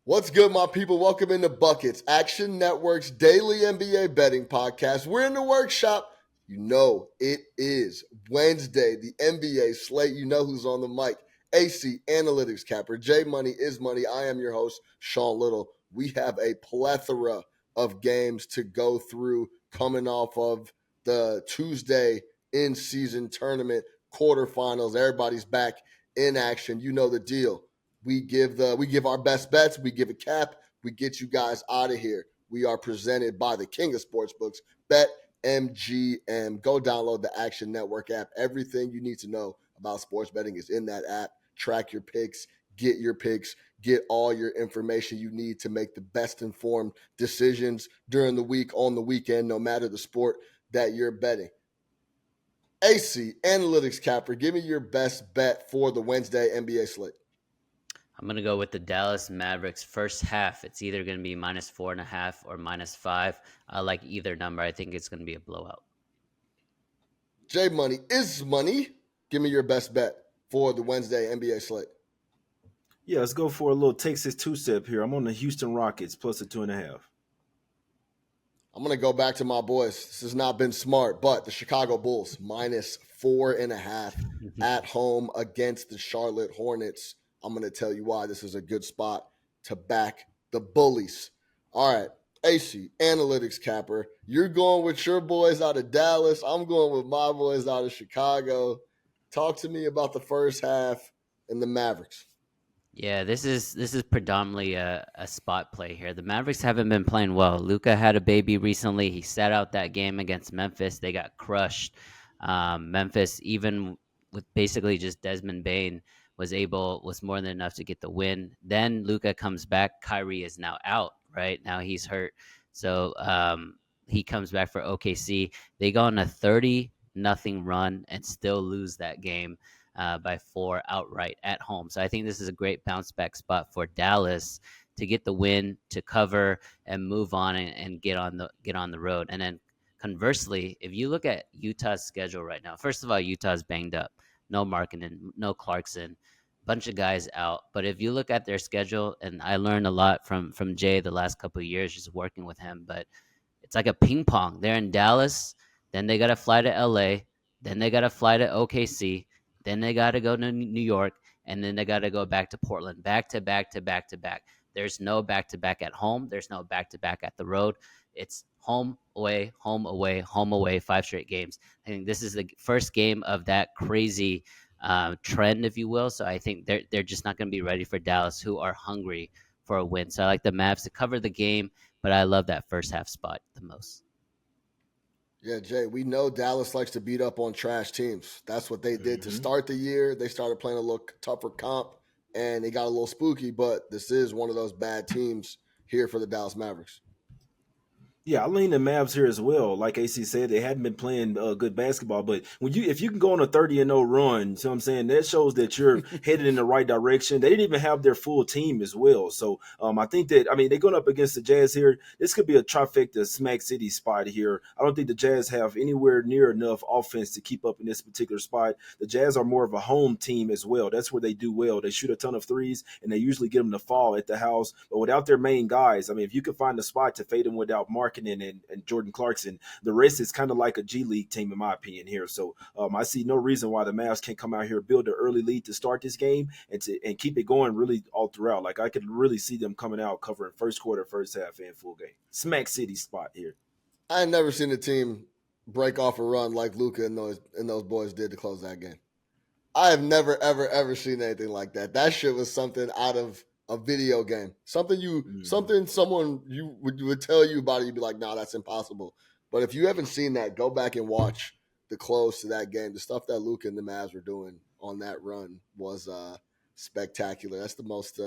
What's good, my people? Welcome into Buckets, Action Network's daily NBA betting podcast. We're in the workshop. You know it is Wednesday, the NBA slate. You know who's on the mic. AC Analytics Capper, J Money is Money. I am your host, Sean Little. We have a plethora of games to go through coming off of the Tuesday in-season tournament quarterfinals. Everybody's back in action. You know the deal. We give our best bets. We give a cap. We get you guys out of here. We are presented by the King of Sportsbooks, BetMGM. Go download the Action Network app. Everything you need to know about sports betting is in that app. Track your picks, get all your information you need to make the best informed decisions during the week, on the weekend, no matter the sport that you're betting. AC Analytics Capper, give me your best bet for the Wednesday NBA slate. I'm going to go with the Dallas Mavericks first half. It's either going to be -4.5 or -5. I like either number. I think it's going to be a blowout. J Money is Money. Give me your best bet for the Wednesday NBA slate. Yeah, let's go for a little Texas two-step here. I'm on the Houston Rockets plus a 2.5. I'm going to go back to my boys. This has not been smart, but the Chicago Bulls -4.5 at home against the Charlotte Hornets. I'm going to tell you why this is a good spot to back the Bullies. All right, AC, Analytics Capper. You're going with your boys out of Dallas. I'm going with my boys out of Chicago. Talk to me about the first half and the Mavericks. Yeah, this is predominantly a spot play here. The Mavericks haven't been playing well. Luka had a baby recently. He sat out that game against Memphis. They got crushed. Memphis, even with basically just Desmond Bane, was more than enough to get the win. Then Luka comes back. Kyrie is now out, right? Now he's hurt. So he comes back for OKC. They go on a 30-0 run and still lose that game by 4 outright at home. So I think this is a great bounce back spot for Dallas to get the win, to cover and move on and get on the road. And then conversely, if you look at Utah's schedule right now, first of all, Utah's banged up. No Markkanen, no Clarkson, bunch of guys out. But if you look at their schedule, and I learned a lot from Jay the last couple of years just working with him, but it's like a ping pong. They're in Dallas, then they got to fly to LA, then they got to fly to OKC, then they got to go to New York, and then they got to go back to Portland, back to back to back to back. There's no back to back at home. There's no back to back at the road. It's home, away, home, away, home, away, 5 straight games. I think this is the first game of that crazy trend, if you will. So I think they're just not going to be ready for Dallas, who are hungry for a win. So I like the Mavs to cover the game, but I love that first half spot the most. Yeah, Jay, we know Dallas likes to beat up on trash teams. That's what they did to start the year. They started playing a little tougher comp, and it got a little spooky, but this is one of those bad teams here for the Dallas Mavericks. Yeah, I lean the Mavs here as well. Like AC said, they hadn't been playing good basketball, but if you can go on a 30-0 run, so I'm saying that shows that you're headed in the right direction. They didn't even have their full team as well, so I think that they're going up against the Jazz here. This could be a trifecta Smack City spot here. I don't think the Jazz have anywhere near enough offense to keep up in this particular spot. The Jazz are more of a home team as well. That's where they do well. They shoot a ton of threes, and they usually get them to fall at the house. But without their main guys, if you can find a spot to fade them without Markkanen and Jordan Clarkson, the rest is kind of like a G League team in my opinion here. So I see no reason why the Mavs can't come out here, build an early lead to start this game and keep it going really all throughout. Like I could really see them coming out covering first quarter, first half, and full game. Smack City spot here. I ain't never seen a team break off a run like Luka and those boys did to close that game. I have never, ever seen anything like that. That shit was something out of a video game. Something someone you would tell you about it, you'd be like, nah, that's impossible. But if you haven't seen that, go back and watch the close to that game. The stuff that Luka and the Mavs were doing on that run was spectacular. That's the most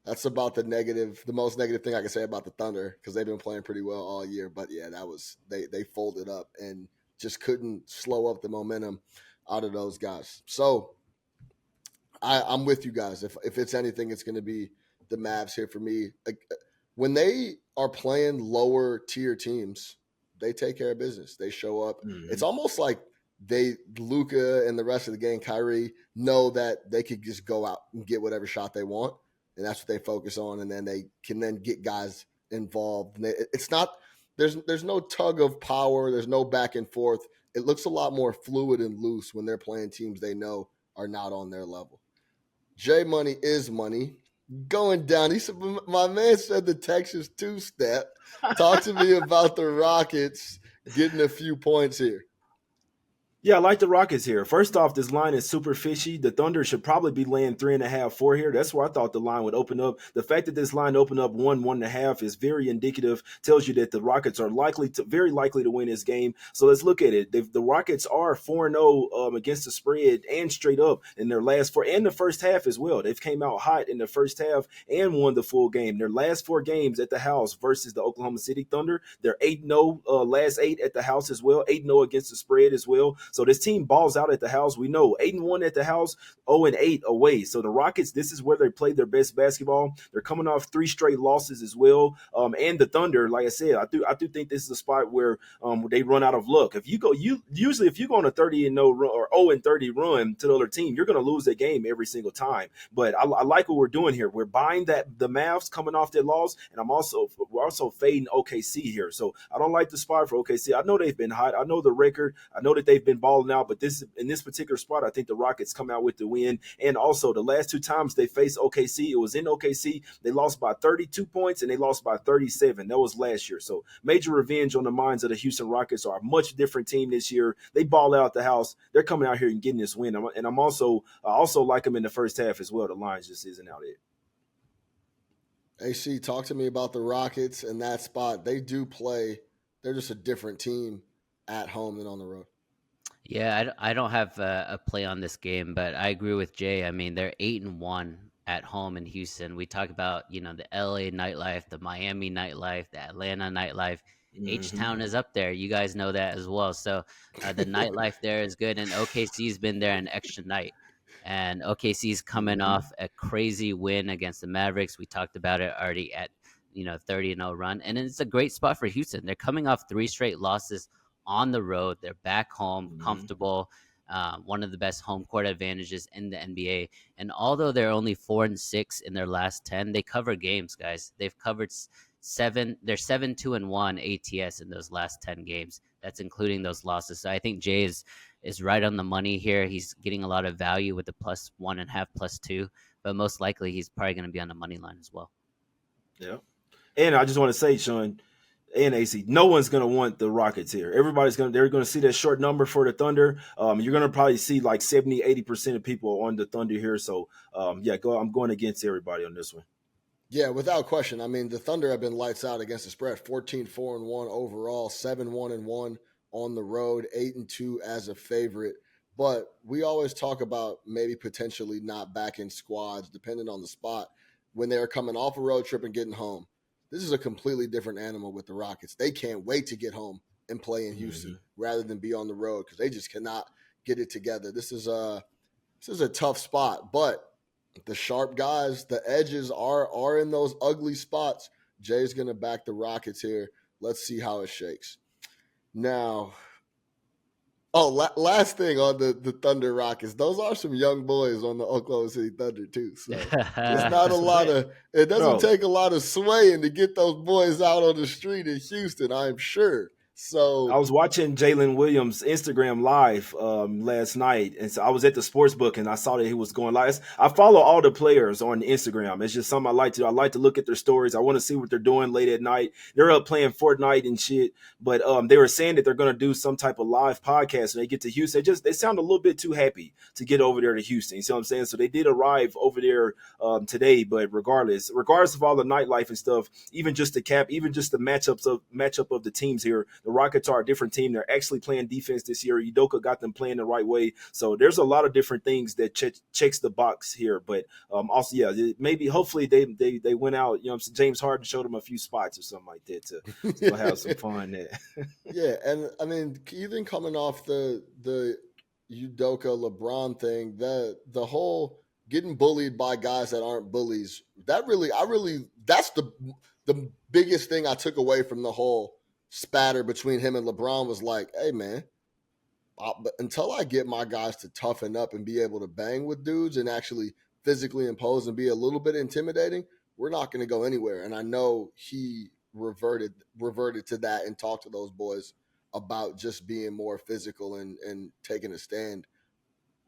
that's about the most negative thing I can say about the Thunder, because they've been playing pretty well all year. But yeah, that was they folded up and just couldn't slow up the momentum out of those guys. So I'm with you guys. If it's anything, it's going to be the Mavs here for me. Like, when they are playing lower tier teams, they take care of business. They show up. It's almost like Luka and the rest of the gang, Kyrie, know that they could just go out and get whatever shot they want. and that's what they focus on, and then they can then get guys involved. And it's not there's no tug of power, there's no back and forth. It looks a lot more fluid and loose when they're playing teams they know are not on their level. J Money is money. Going down. He said, my man said the Texas two-step. Talk to me about the Rockets getting a few points here. Yeah, I like the Rockets here. First off, this line is super fishy. The Thunder should probably be laying 3.5, 4 here. That's where I thought the line would open up. The fact that this line opened up 1.5 is very indicative. Tells you that the Rockets are very likely to win this game. So let's look at it. The Rockets are 4-0 against the spread and straight up in their last four, and the first half as well. They've came out hot in the first half and won the full game. Their last 4 games at the house versus the Oklahoma City Thunder, they're 8-0 last 8 at the house as well. 8-0 against the spread as well. So this team balls out at the house. We know 8-1 at the house, 0-8 away. So the Rockets, this is where they play their best basketball. They're coming off 3 straight losses as well. And the Thunder, like I said, I do think this is a spot where they run out of luck. If you go on a 30-0 run or 0-30 run to the other team, you're going to lose that game every single time. But I like what we're doing here. We're buying the Mavs coming off that loss, and we're also fading OKC here. So I don't like the spot for OKC. I know they've been hot. I know the record. I know that they've been balling out, but in this particular spot, I think the Rockets come out with the win. And also, the last 2 times they faced OKC, it was in OKC. They lost by 32 points and they lost by 37. That was last year. So major revenge on the minds of the Houston Rockets. Are a much different team this year. They ball out the house. They're coming out here and getting this win. And I also like them in the first half as well. The lines just isn't out yet. AC, talk to me about the Rockets and that spot. They do play. They're just a different team at home than on the road. Yeah, I don't have a play on this game, but I agree with Jay. I mean, they're 8-1 at home in Houston. We talk about, the LA nightlife, the Miami nightlife, the Atlanta nightlife. H-Town is up there. You guys know that as well. So the nightlife there is good, and OKC's been there an extra night. And OKC's coming off a crazy win against the Mavericks. We talked about it already at 30-0 run, and it's a great spot for Houston. They're coming off 3 straight losses on the road. They're back home, comfortable. One of the best home court advantages in the NBA. And although they're only 4-6 in their last 10, they cover games, guys. They've covered 7. They're 7-2-1 ATS in those last 10 games. That's including those losses. So I think Jay is right on the money here. He's getting a lot of value with the +1.5, +2, but most likely he's probably going to be on the money line as well. Yeah. And I just want to say, Sean and AC, no one's going to want the Rockets here. They're going to see that short number for the Thunder. You're going to probably see like 70-80% of people on the Thunder here. So I'm going against everybody on this one. Yeah, without question. I mean, the Thunder have been lights out against the spread. 14-4-1 overall, 7-1-1 on the road, 8-2 as a favorite. But we always talk about maybe potentially not backing squads, depending on the spot, when they're coming off a road trip and getting home. This is a completely different animal with the Rockets. They can't wait to get home and play in Houston rather than be on the road because they just cannot get it together. This is a tough spot, but the sharp guys, the edges are in those ugly spots. Jay's going to back the Rockets here. Let's see how it shakes. Now, last thing on the Thunder Rockets. Those are some young boys on the Oklahoma City Thunder too. So it's not a lot of – it doesn't take a lot of swaying to get those boys out on the street in Houston, I'm sure. So I was watching Jalen Williams' Instagram live last night, and so I was at the sports book and I saw that he was going live. I follow all the players on Instagram. It's just something I like to do. I like to look at their stories. I want to see what they're doing late at night. They're up playing Fortnite and shit, but they were saying that they're going to do some type of live podcast when they get to Houston. They sound a little bit too happy to get over there to Houston. You see what I'm saying? So they did arrive over there today, but regardless of all the nightlife and stuff, even just the matchup of the teams here. The Rockets are a different team. They're actually playing defense this year. Udoka got them playing the right way. So there's a lot of different things that checks the box here. But also, yeah, maybe hopefully they went out. James Harden showed them a few spots or something like that to have some fun there. Yeah, and I mean, even coming off the Udoka LeBron thing, the whole getting bullied by guys that aren't bullies. That's the biggest thing I took away from the whole spatter between him and LeBron was like, hey, man, but until I get my guys to toughen up and be able to bang with dudes and actually physically impose and be a little bit intimidating, we're not going to go anywhere. And I know he reverted to that and talked to those boys about just being more physical and taking a stand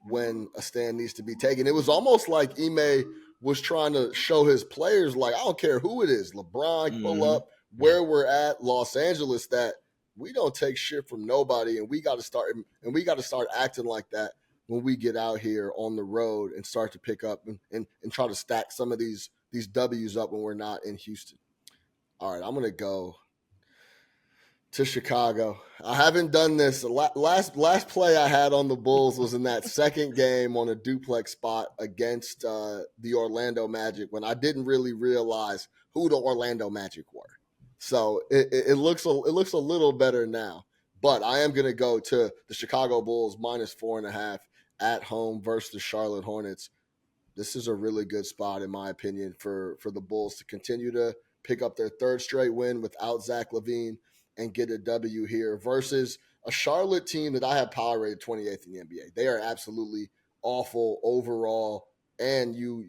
when a stand needs to be taken. It was almost like Ime was trying to show his players, like, I don't care who it is, LeBron, pull up, where we're at, Los Angeles, that we don't take shit from nobody, and we got to start acting like that when we get out here on the road and start to pick up and try to stack some of these W's up when we're not in Houston. All right, I'm going to go to Chicago. I haven't done this. Last play I had on the Bulls was in that second game on a duplex spot against the Orlando Magic when I didn't really realize who the Orlando Magic were. So it looks a little better now. But I am going to go to the Chicago Bulls -4.5 at home versus the Charlotte Hornets. This is a really good spot, in my opinion, for the Bulls to continue to pick up their third straight win without Zach LaVine and get a W here versus a Charlotte team that I have power rated 28th in the NBA. They are absolutely awful overall, and you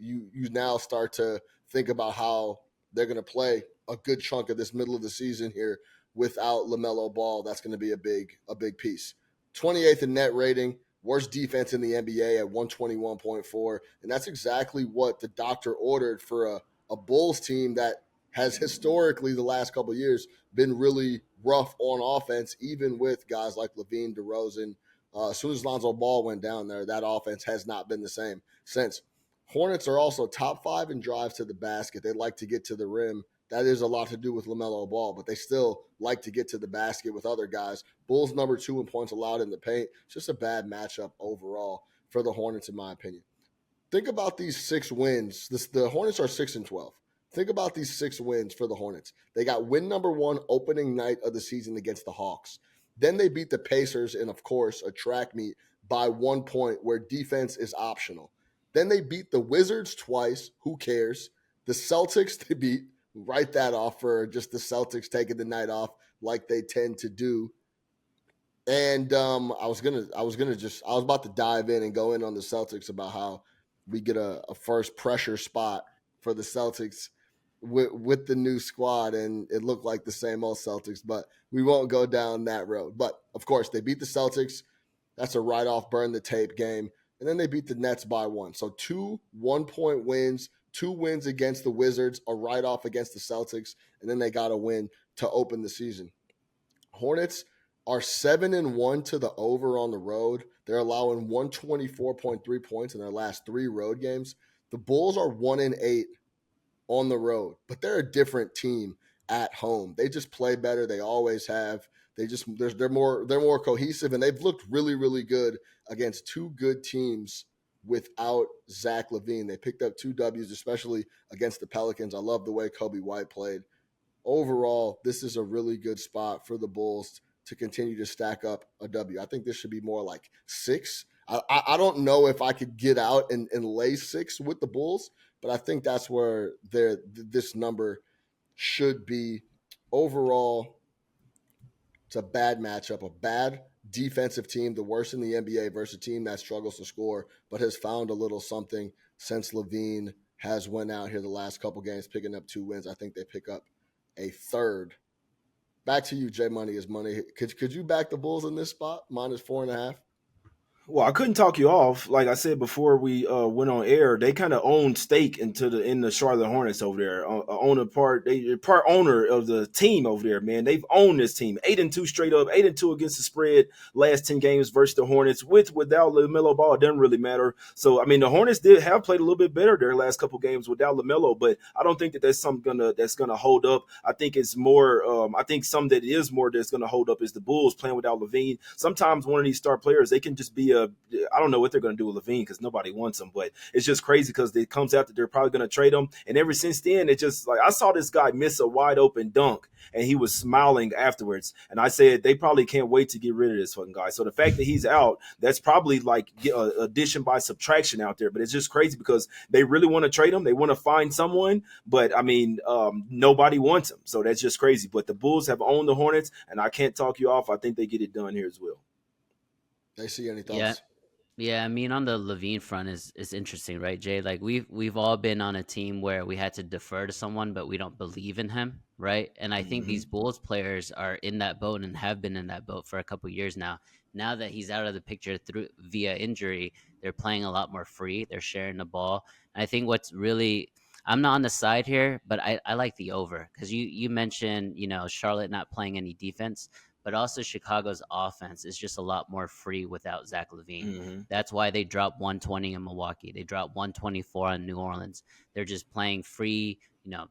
now start to think about how they're going to play a good chunk of this middle of the season here without LaMelo Ball. That's going to be a big piece. 28th in net rating, worst defense in the NBA at 121.4, and that's exactly what the doctor ordered for a Bulls team that has historically the last couple of years been really rough on offense, even with guys like LaVine, DeRozan. As soon as Lonzo Ball went down there, that offense has not been the same since. Hornets are also top 5 in drives to the basket. They like to get to the rim. That is a lot to do with LaMelo Ball, but they still like to get to the basket with other guys. Bulls number 2 in points allowed in the paint. It's just a bad matchup overall for the Hornets, in my opinion. Think about these 6 wins. The Hornets are 6-12. Think about these 6 wins for the Hornets. They got win number 1 opening night of the season against the Hawks. Then they beat the Pacers in, of course, a track meet by 1 point where defense is optional. Then they beat the Wizards twice. Who cares? The Celtics they beat. Write that off for just the Celtics taking the night off like they tend to do. And I was about to dive in and go in on the Celtics about how we get a first pressure spot for the Celtics with the new squad, and it looked like the same old Celtics, but we won't go down that road. But of course, they beat the Celtics. That's a write-off, burn the tape game. And then they beat the Nets by 1. So 2 1-point wins, 2 wins against the Wizards, a write-off against the Celtics, and then they got a win to open the season. Hornets are 7-1 to the over on the road. They're allowing 124.3 points in their last 3 road games. The Bulls are 1-8 on the road, but they're a different team at home. They just play better. They always have. They're more cohesive, and they've looked really, really good against 2 good teams without Zach LaVine. They picked up 2 W's, especially against the Pelicans. I love the way Kobe White played. Overall, this is a really good spot for the Bulls to continue to stack up a W. I think this should be more like 6. I don't know if I could get out and lay 6 with the Bulls, but I think that's where this number should be. Overall, it's a bad matchup, a bad defensive team, the worst in the NBA versus a team that struggles to score but has found a little something since LaVine has went out here the last couple games picking up 2 wins. I think they pick up a third. Back to you, J Money is money. Could you back the Bulls in this spot, -4.5? Well, I couldn't talk you off. Like I said before we went on air, they kind of own stake in the Charlotte Hornets over there. They're part owner of the team over there, man. They've owned this team 8-2 straight up, 8-2 against the spread last 10 games versus the Hornets. Without LaMelo Ball, it doesn't really matter. So I mean, the Hornets did have played a little bit better their last couple games without LaMelo, but I don't think that that's something that's gonna hold up. I think it's more. I think some that is more that's gonna hold up is the Bulls playing without LaVine. Sometimes one of these star players, they can just be I don't know what they're going to do with LaVine because nobody wants him, but it's just crazy because it comes out that they're probably going to trade him. And ever since then, it just like I saw this guy miss a wide open dunk and he was smiling afterwards. And I said, they probably can't wait to get rid of this fucking guy. So the fact that he's out, that's probably like addition by subtraction out there. But it's just crazy because they really want to trade him. They want to find someone, but I mean, nobody wants him. So that's just crazy. But the Bulls have owned the Hornets and I can't talk you off. I think they get it done here as well. They see any thoughts? Yeah. Yeah, I mean, on the Levine front is interesting, right, Jay? Like we've all been on a team where we had to defer to someone, but we don't believe in him, right? And I think these Hmm. Bulls players are in that boat and have been in that boat for a couple years now. Now that he's out of the picture through via injury, they're playing a lot more free. They're sharing the ball. And I think what's really I'm not on the side here, but I like the over because you mentioned Charlotte not playing any defense, but also Chicago's offense is just a lot more free without Zach Levine. Hmm. That's why they dropped 120 in Milwaukee. They dropped 124 on New Orleans. They're just playing free,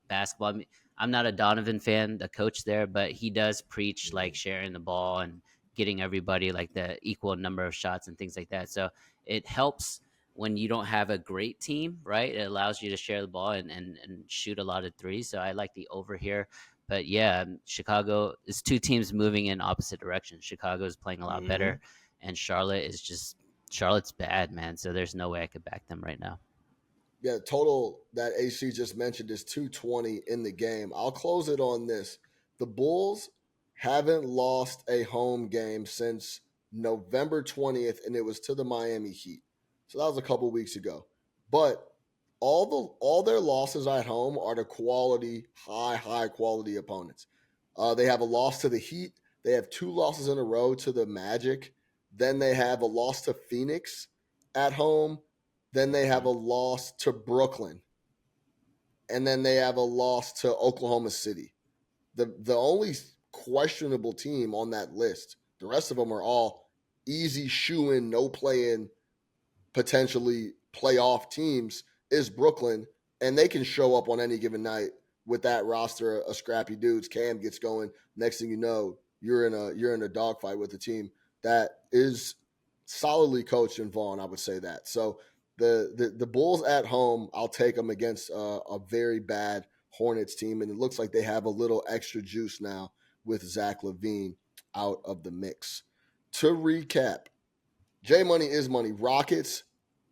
basketball. I mean, I'm not a Donovan fan, the coach there, but he does preach like sharing the ball and getting everybody like the equal number of shots and things like that. So it helps when you don't have a great team, right? It allows you to share the ball and shoot a lot of threes. So I like the over here. But yeah, Chicago is two teams moving in opposite directions. Chicago is playing a lot Hmm. better, and Charlotte's bad, man. So there's no way I could back them right now. Yeah, total that AC just mentioned is 220 in the game. I'll close it on this. The Bulls haven't lost a home game since November 20th, and it was to the Miami Heat. So that was a couple weeks ago. But all their losses at home are to quality, high quality opponents. They have a loss to the Heat. They have two losses in a row to the Magic. Then they have a loss to Phoenix at home. Then they have a loss to Brooklyn. And then they have a loss to Oklahoma City. The only questionable team on that list, the rest of them are all easy shoe in, no play in, potentially playoff teams, is Brooklyn. And they can show up on any given night with that roster of scrappy dudes. Cam gets going. Next thing you know, you're in a dogfight with a team that is solidly coached and Vaughn. I would say that. So the Bulls at home, I'll take them against a very bad Hornets team, and it looks like they have a little extra juice now with Zach LaVine out of the mix. To recap, J Money is money. Rockets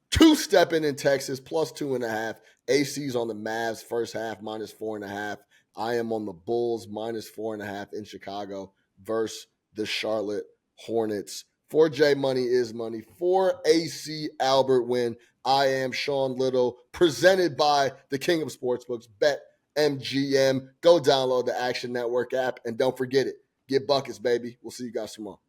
two-stepping in Texas, plus 2.5. AC's on the Mavs first half, minus 4.5. I am on the Bulls, minus 4.5 in Chicago versus the Charlotte Hornets. For J Money is money. For AC Albert Win, I am Sean Little, presented by the King of Sportsbooks, Bet MGM. Go download the Action Network app, and don't forget it. Get buckets, baby. We'll see you guys tomorrow.